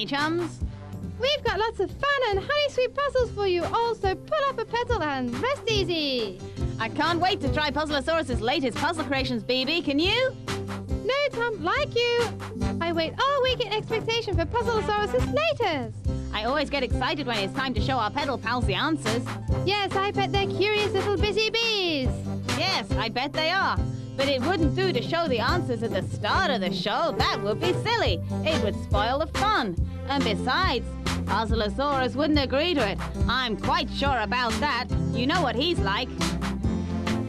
Chums. We've got lots of fun and honey-sweet puzzles for you all, so pull up a petal and rest easy. I can't wait to try PUZZLEA-SAURUS' latest puzzle creations, BB. Can you? No, Tom, like you. I wait all week in expectation for PUZZLEA-SAURUS' latest. I always get excited when it's time to show our pedal pals the answers. Yes, I bet they're curious little busy bees. Yes, I bet they are. But it wouldn't do to show the answers at the start of the show. That would be silly. It would spoil the fun. And besides, PUZZLEA-SAURUS wouldn't agree to it. I'm quite sure about that. You know what he's like.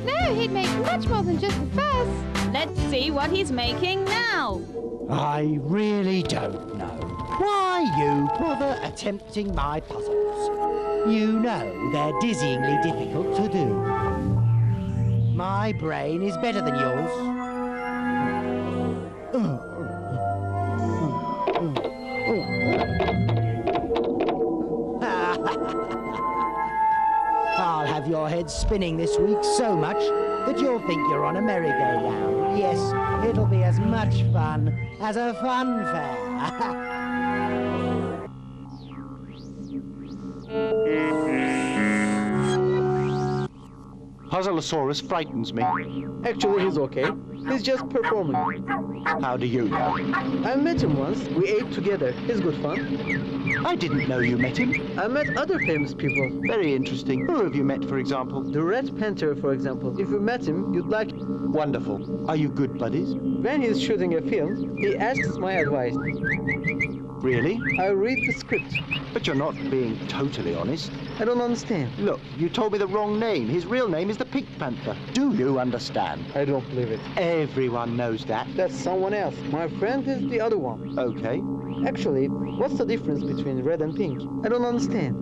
No, he'd make much more than just a fuss. Let's see what he's making now. I really don't know why you bother attempting my puzzles. You know they're dizzyingly difficult to do. My brain is better than yours. I'll have your head spinning this week so much that you'll think you're on a merry-go-round. Yes, it'll be as much fun as a fun fair. PUZZLEA-SAURUS frightens me. Actually, he's okay. He's just performing. How do you know? I met him once. We ate together. He's good fun. I didn't know you met him. I met other famous people. Very interesting. Who have you met, for example? The Red Panther, for example. If you met him, you'd like... Wonderful. Are you good buddies? When he's shooting a film, he asks my advice. Really? I read the script. But you're not being totally honest. I don't understand. Look, you told me the wrong name. His real name is the Pink Panther. Do you understand? I don't believe it. Everyone knows that. That's someone else. My friend is the other one. Okay. Actually, what's the difference between red and pink? I don't understand.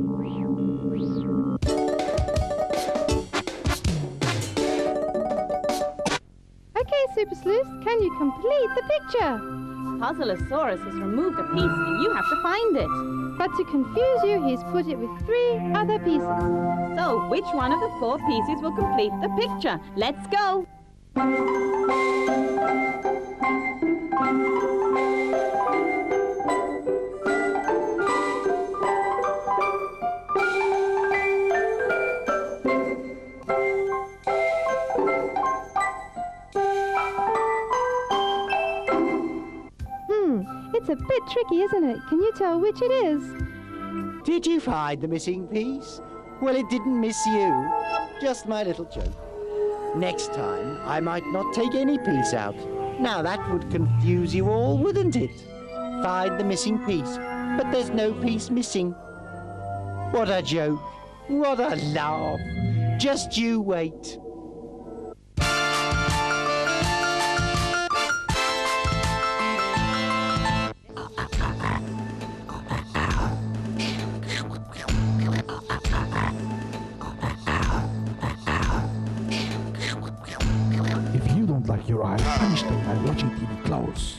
Okay, Super Sleuths, can you complete the picture? PUZZLEA-SAURUS has removed a piece and you have to find it. But to confuse you, he's put it with 3 other pieces. So, which one of the 4 pieces will complete the picture? Let's go! It's a bit tricky, isn't it? Can you tell which it is? Did you find the missing piece? Well, it didn't miss you. Just my little joke. Next time, I might not take any piece out. Now that would confuse you all, wouldn't it? Find the missing piece, but there's no piece missing. What a joke. What a laugh. Just you wait. If you don't like your eyes, punish them by watching TV close.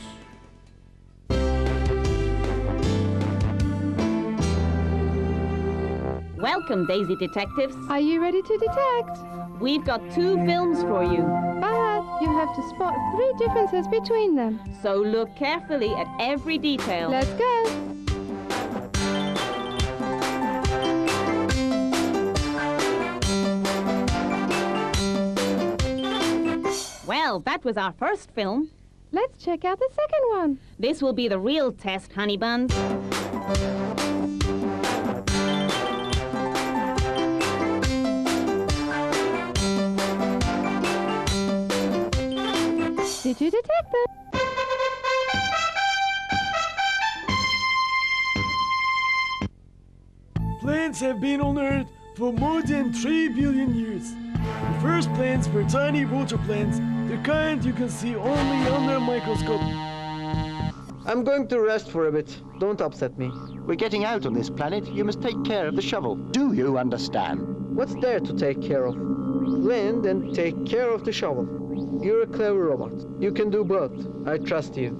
Welcome, Daisy Detectives. Are you ready to detect? We've got 2 films for you. But you have to spot 3 differences between them. So look carefully at every detail. Let's go. Well, that was our first film. Let's check out the second one. This will be the real test, honey buns. Did you detect them? Plants have been on Earth for more than 3 billion years. The first plants were tiny water plants that kind you can see only under a microscope. I'm going to rest for a bit. Don't upset me. We're getting out on this planet. You must take care of the shovel. Do you understand? What's there to take care of? Land and take care of the shovel. You're a clever robot. You can do both. I trust you.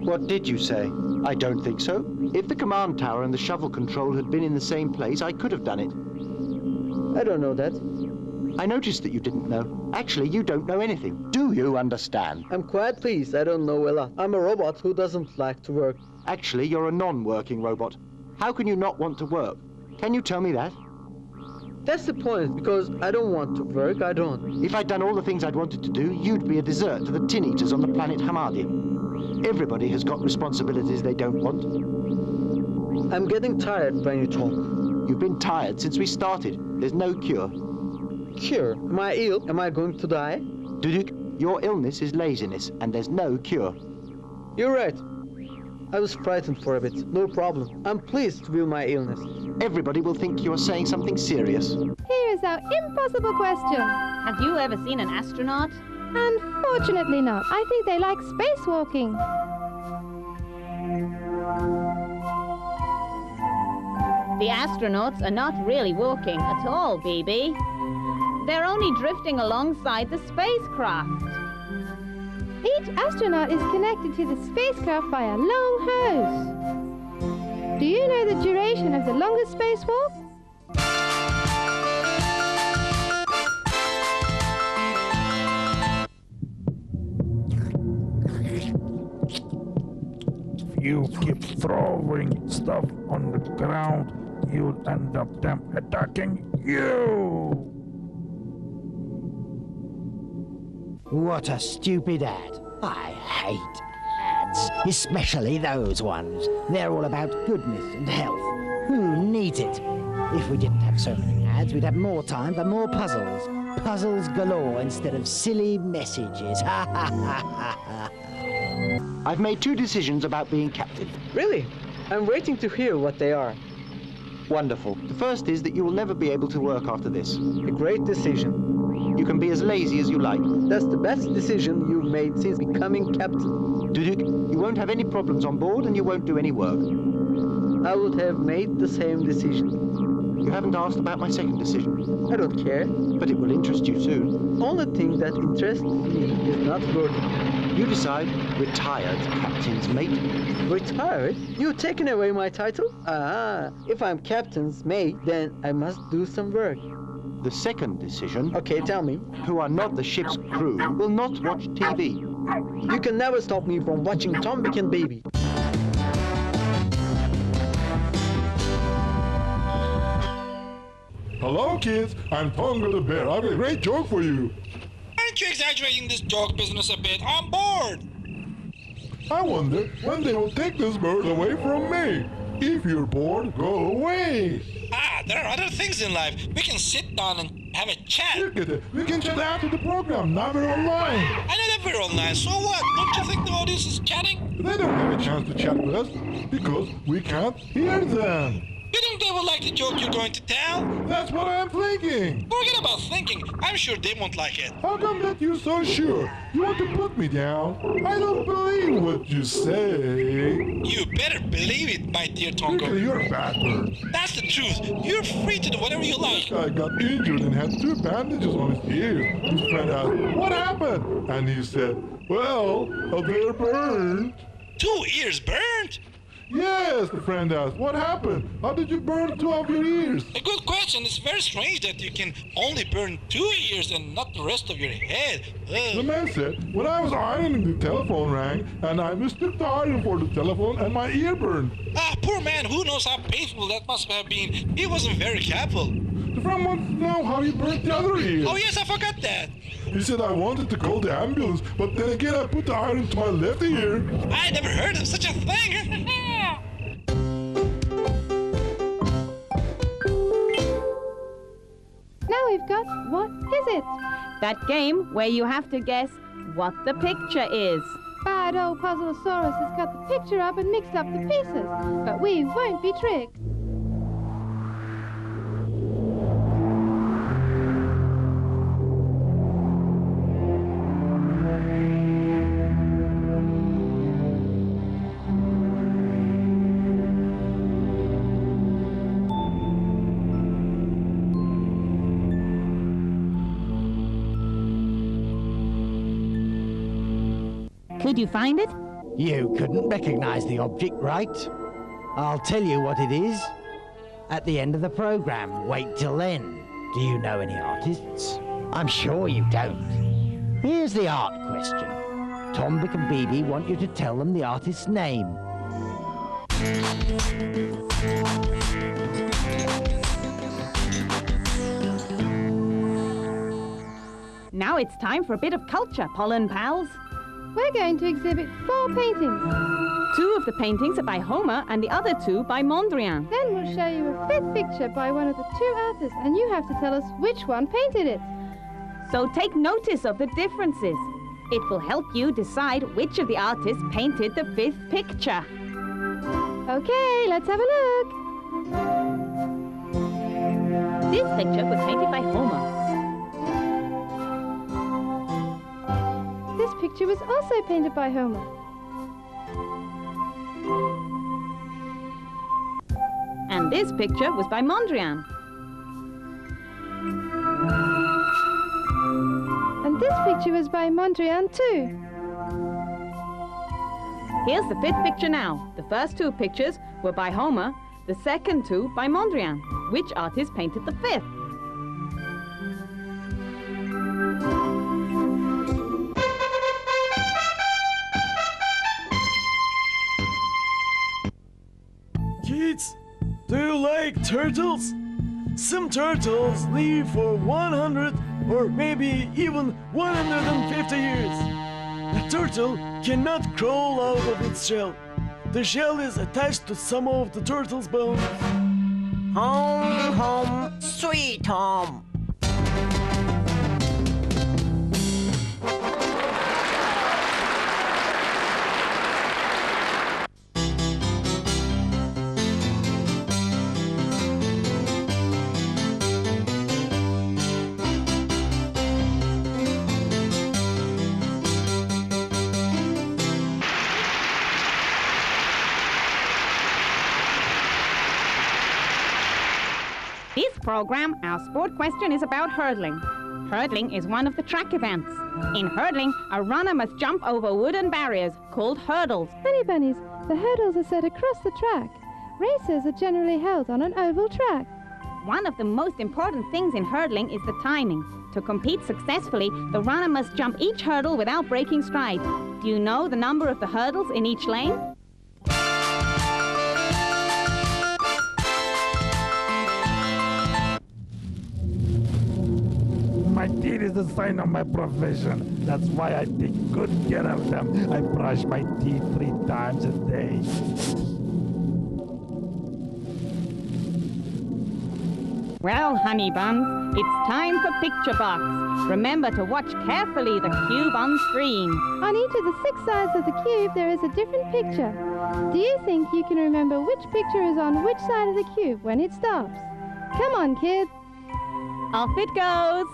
What did you say? I don't think so. If the command tower and the shovel control had been in the same place, I could have done it. I don't know that. I noticed that you didn't know. Actually, you don't know anything. Do you understand? I'm quite pleased. I don't know a lot. I'm a robot who doesn't like to work. Actually, you're a non-working robot. How can you not want to work? Can you tell me that? That's the point, because I don't want to work, I don't. If I'd done all the things I'd wanted to do, you'd be a dessert to the tin eaters on the planet Hamadi. Everybody has got responsibilities they don't want. I'm getting tired when you talk. You've been tired since we started. There's no cure. Cure? Am I ill? Am I going to die? Duduk, your illness is laziness, and there's no cure. You're right. I was frightened for a bit. No problem. I'm pleased with my illness. Everybody will think you're saying something serious. Here is our impossible question. Have you ever seen an astronaut? Unfortunately not. I think they like spacewalking. The astronauts are not really walking at all, BB. They're only drifting alongside the spacecraft. Each astronaut is connected to the spacecraft by a long hose. Do you know the duration of the longest spacewalk? If you keep throwing stuff on the ground, you'll end up them attacking you. What a stupid ad. I hate ads, especially those ones. They're all about goodness and health. Who needs it? If we didn't have so many ads, we'd have more time for more puzzles. Puzzles galore instead of silly messages. Ha ha ha ha ha. I've made 2 decisions about being captain. Really? I'm waiting to hear what they are. Wonderful. The first is that you will never be able to work after this. A great decision. You can be as lazy as you like. That's the best decision you've made since becoming captain. Duduk, you won't have any problems on board and you won't do any work. I would have made the same decision. You haven't asked about my second decision. I don't care. But it will interest you soon. The only thing that interests me is not working. You decide retired captain's mate. Retired? You've taken away my title? Ah, if I'm captain's mate, then I must do some work. The second decision, Okay, tell me. who are not the ship's crew, will not watch TV. You can never stop me from watching Tombik and B.B. Hello, kids. I'm Tongo the bear. I've got a great joke for you. Aren't you exaggerating this joke business a bit? I'm bored. I wonder when they will take this bird away from me. If you're bored, go away. There are other things in life. We can sit down and have a chat. FIRKETE, we can chat after the program. Now we're online. I know that we're online, so what? Don't you think the audience is chatting? They don't have a chance to chat with us because we can't hear them. You think they will like the joke you're going to tell? That's what I'm thinking. Forget about thinking. I'm sure they won't like it. How come that you're so sure? You want to put me down? I don't believe what you say. You better believe it, my dear Tongo. FIRKETE, you're a bad bird. That's the truth. You're free to do whatever you like. I got injured and had 2 bandages on his ears. His friend asked, what happened? And he said, well, they're burned. 2 ears burned? Yes, the friend asked, what happened? How did you burn 2 of your ears? A good question. It's very strange that you can only burn 2 ears and not the rest of your head. The man said, when I was ironing, the telephone rang, and I mistook the iron for the telephone, and my ear burned. Poor man. Who knows how painful that must have been. He wasn't very careful. The friend wants to know how he burnt the other ear. Oh, yes, I forgot that. He said I wanted to call the ambulance, but then again I put the iron to my left ear. I never heard of such a thing. Now we've got What Is It? That game where you have to guess what the picture is. Bad old PUZZLEA-SAURUS has cut the picture up and mixed up the pieces, but we won't be tricked. Could you find it? You couldn't recognize the object, right? I'll tell you what it is at the end of the program. Wait till then. Do you know any artists? I'm sure you don't. Here's the art question. Tombik and B.B want you to tell them the artist's name. Now it's time for a bit of culture, pollen pals. We're going to exhibit 4 paintings. 2 of the paintings are by Homer and the other 2 by Mondrian. Then we'll show you a 5th picture by one of the 2 artists, and you have to tell us which one painted it. So take notice of the differences. It will help you decide which of the artists painted the 5th picture. Okay, let's have a look. This picture was painted by Homer. This picture was also painted by Homer. And this picture was by Mondrian. And this picture was by Mondrian too. Here's the 5th picture now. The first 2 pictures were by Homer, the second 2 by Mondrian. Which artist painted the 5th? Kids, do you like turtles? Some turtles live for 100 or maybe even 150 years. A turtle cannot crawl out of its shell. The shell is attached to some of the turtle's bones. Home, home, sweet home. This program, our sport question is about hurdling. Hurdling is one of the track events. In hurdling, a runner must jump over wooden barriers called hurdles. Funny bunnies, the hurdles are set across the track. Races are generally held on an oval track. One of the most important things in hurdling is the timing. To compete successfully, the runner must jump each hurdle without breaking stride. Do you know the number of the hurdles in each lane? My teeth is the sign of my profession. That's why I take good care of them. I brush my teeth 3 times a day. Well, honey buns, it's time for picture box. Remember to watch carefully the cube on screen. On each of the 6 sides of the cube, there is a different picture. Do you think you can remember which picture is on which side of the cube when it stops? Come on, kids. Off it goes.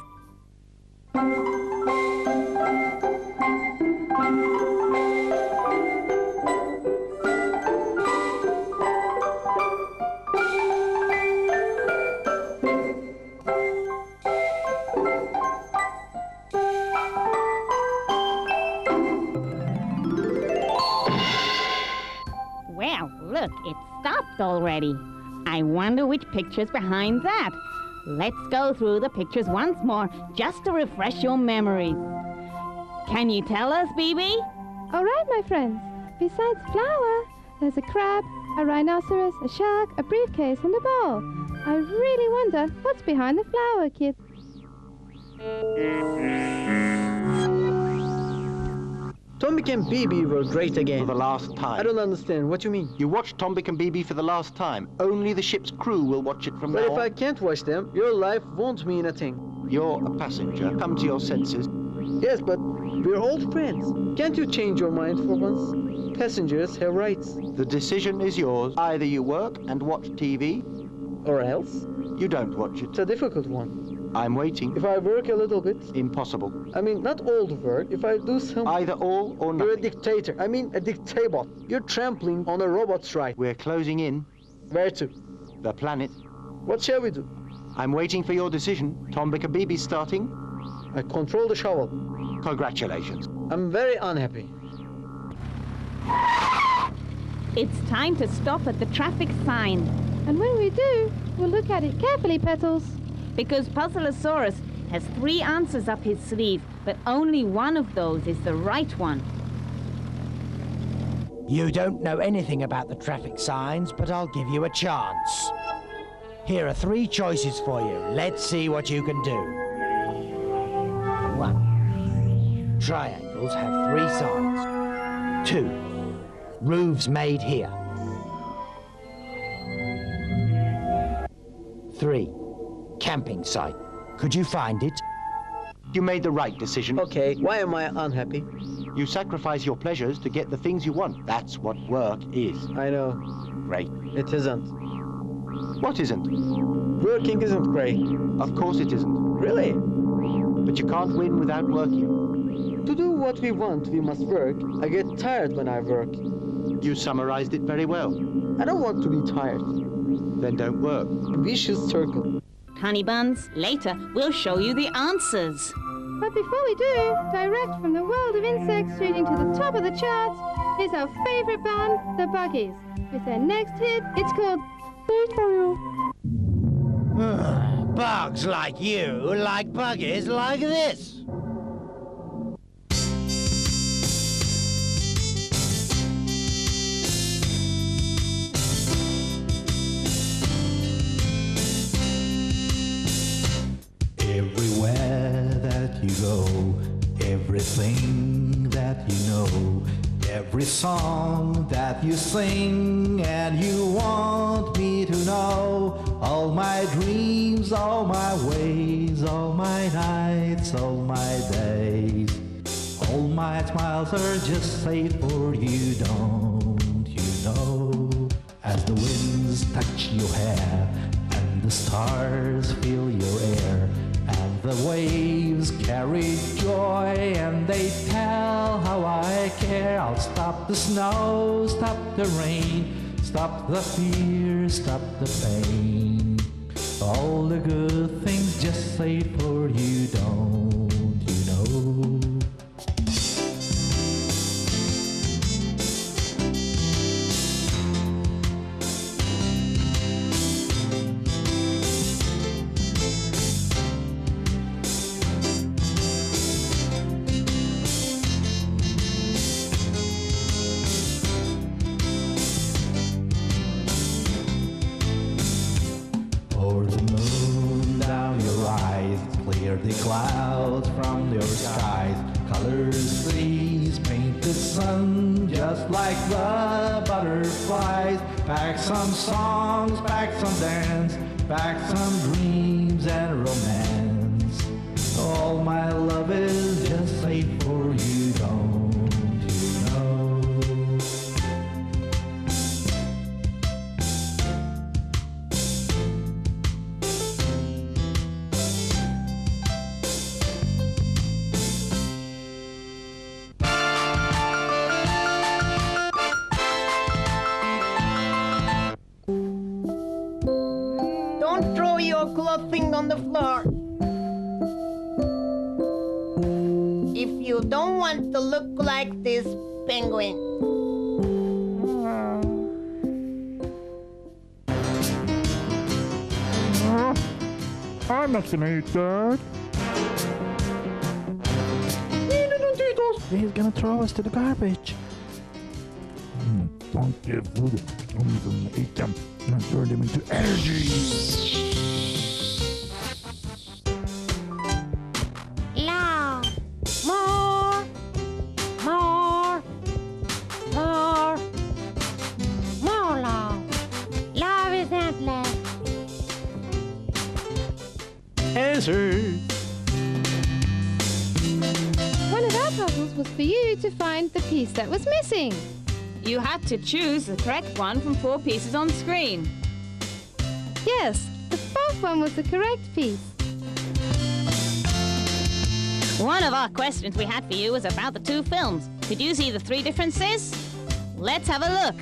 Well, look, it stopped already. I wonder which picture's behind that. Let's go through the pictures once more, just to refresh your memories. Can you tell us, B.B? All right, my friends. Besides flower, there's a crab, a rhinoceros, a shark, a briefcase, and a ball. I really wonder what's behind the flower, kids. Tombik and B.B were great again. For the last time. I don't understand. What you mean? You watched Tombik and B.B for the last time. Only the ship's crew will watch it from But now if on. I can't watch them, your life won't mean a thing. You're a passenger. Come to your senses. Yes, but we're old friends. Can't you change your mind for once? Passengers have rights. The decision is yours. Either you work and watch TV, Or else? you don't watch it. It's a difficult one. I'm waiting. If I work a little bit, Impossible. I mean, not all the work. If I do some... Either all or You're a nothing. dictator. I mean, a dictabot. You're trampling on a robot's right. We're closing in. Where to? The planet. What shall we do? I'm waiting for your decision. Tombik and B.B starting. I control the shovel. Congratulations. I'm very unhappy. It's time to stop at the traffic sign. And when we do, we'll look at it carefully, Petals. Because PUZZLEA-SAURUS has 3 answers up his sleeve, but only one of those is the right one. You don't know anything about the traffic signs, but I'll give you a chance. Here are 3 choices for you. Let's see what you can do. 1. Triangles have 3 sides. 2. Roofs made here. 3. Camping site. Could you find it? You made the right decision. Okay, why am I unhappy? You sacrifice your pleasures to get the things you want. That's what work is. I know. Great. It isn't. What isn't? Working isn't great. Of course it isn't. Really? But you can't win without working. To do what we want, we must work. I get tired when I work. You summarized it very well. I don't want to be tired. Then don't work. Vicious circle. Honey buns, later we'll show you the answers. But before we do, direct from the world of insects shooting to the top of the charts is our favorite band, the BUGGIES. With their next hit, it's called Wait For You. Bugs like you like buggies like this. Everywhere that you go, everything that you know, every song that you sing, and you want me to know all my dreams, all my ways, all my nights, all my days. All my smiles are just saved for you, don't you know? As the winds touch your hair and the stars fill your air, and the waves carry joy, and they tell how I care. I'll stop the snow, stop the rain, stop the fear, stop the pain. All the good things just say for you, don't you know? The clouds from your skies, colors trees paint the sun just like the butterflies. Pack some songs, pack some dance, pack some dreams and romance. All my love is just safe for you, don't you know? Clothing on the floor. If you don't want to look like this penguin. I'm not gonna eat that. He's gonna throw us to the garbage. Don't give food. I'm gonna eat them and turn them into energy. One of our puzzles was for you to find the piece that was missing. You had to choose the correct one from 4 pieces on screen. Yes, the 4th one was the correct piece. One of our questions we had for you was about the 2 films. Could you see the 3 differences? Let's have a look.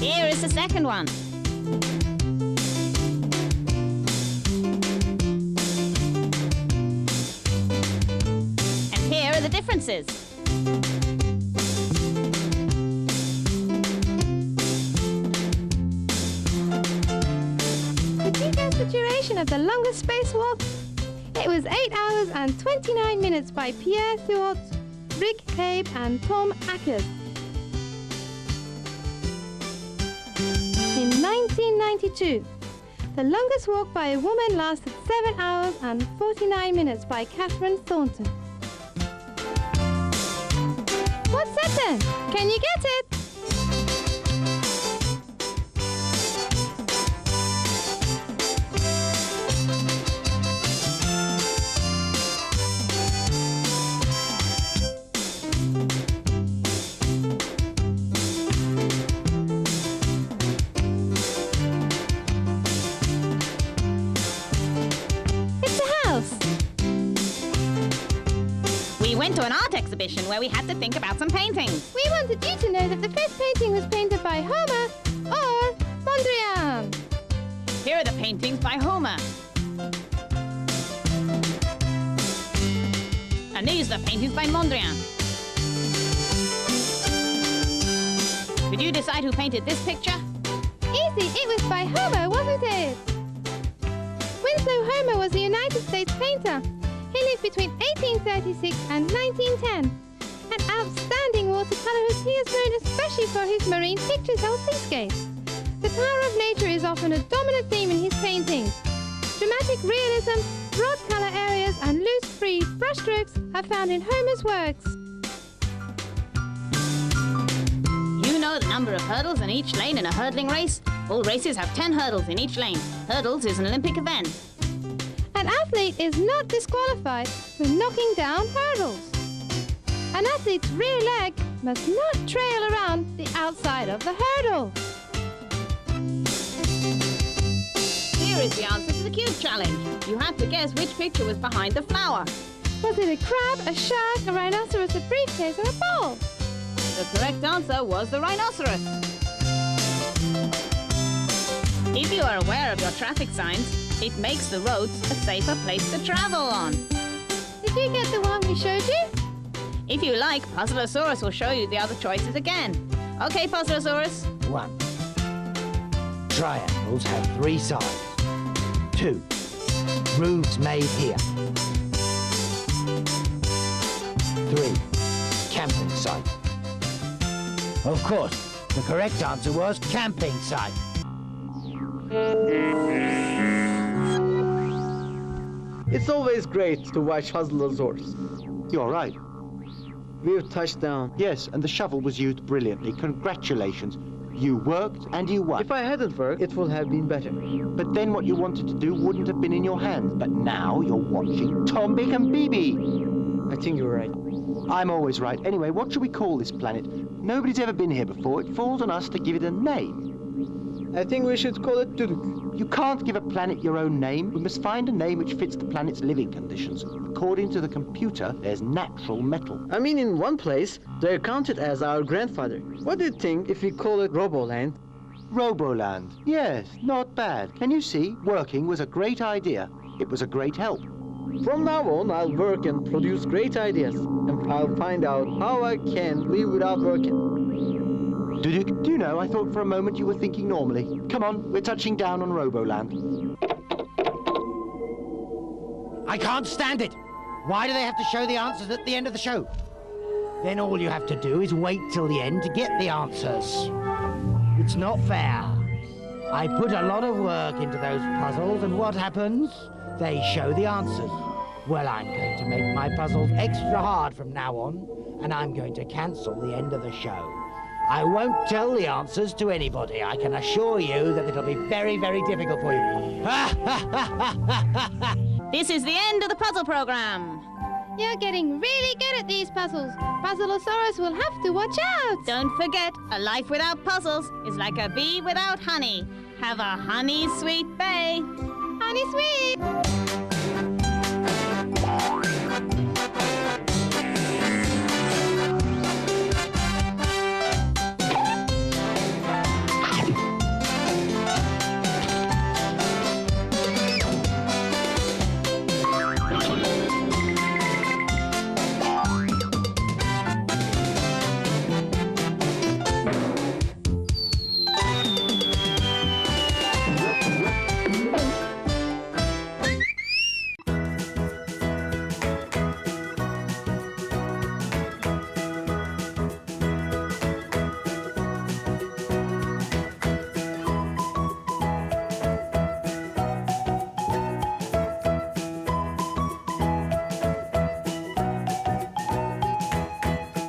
Here is the second one. chances. Did you guess the duration of the longest spacewalk? It was 8 hours and 29 minutes by Pierre Thuot, Rick Cabe and Tom Ackers. In 1992, the longest walk by a woman lasted 7 hours and 49 minutes by Catherine Thornton. What's that then? Can you get it? We went to an art exhibition where we had to think about some paintings. We wanted you to know that the first painting was painted by Homer or Mondrian. Here are the paintings by Homer. And these are the paintings by Mondrian. Could you decide who painted this picture? Easy, it was by Homer, wasn't it? Winslow Homer was a United States painter. He lived between 1836 and 1910. An outstanding watercolorist, he is known especially for his marine pictures or seascapes. The power of nature is often a dominant theme in his paintings. Dramatic realism, broad color areas and loose, free brushstrokes are found in Homer's works. You know the number of hurdles in each lane in a hurdling race? All races have 10 hurdles in each lane. Hurdles is an Olympic event. An athlete is not disqualified for knocking down hurdles. An athlete's rear leg must not trail around the outside of the hurdle. Here is the answer to the cube challenge. You have to guess which picture was behind the flower. Was it a crab, a shark, a rhinoceros, a briefcase, or a ball? The correct answer was the rhinoceros. If you are aware of your traffic signs, it makes the roads a safer place to travel on. Did you get the one we showed you? If you like, PUZZLEA-SAURUS will show you the other choices again. Okay, PUZZLEA-SAURUS. 1. Triangles have 3 sides. 2. Roofs made here. 3. Camping site. Of course, the correct answer was camping site. It's always great to watch PUZZLEA-SAURUS. You're right. We've touched down. Yes, and the shovel was used brilliantly. Congratulations. You worked and you won. If I hadn't worked, it would have been better. But then what you wanted to do wouldn't have been in your hands. But now you're watching Tombik and B.B. I think you're right. I'm always right. Anyway, what should we call this planet? Nobody's ever been here before. It falls on us to give it a name. I think we should call it Duduk. You can't give a planet your own name. We must find a name which fits the planet's living conditions. According to the computer, there's natural metal. I mean, in one place, they're counted as our grandfather. What do you think if we call it Roboland? Roboland. Yes, not bad. Can you see? Working was a great idea. It was a great help. From now on, I'll work and produce great ideas. And I'll find out how I can live without working. Do you know, I thought for a moment you were thinking normally. Come on, we're touching down on Roboland. I can't stand it! Why do they have to show the answers at the end of the show? Then all you have to do is wait till the end to get the answers. It's not fair. I put a lot of work into those puzzles, and what happens? They show the answers. Well, I'm going to make my puzzles extra hard from now on, and I'm going to cancel the end of the show. I won't tell the answers to anybody. I can assure you that it'll be very, very difficult for you. This is the end of the puzzle program. You're getting really good at these puzzles. PUZZLEA-SAURUS will have to watch out. Don't forget, a life without puzzles is like a bee without honey. Have a honey sweet bay. Honey sweet.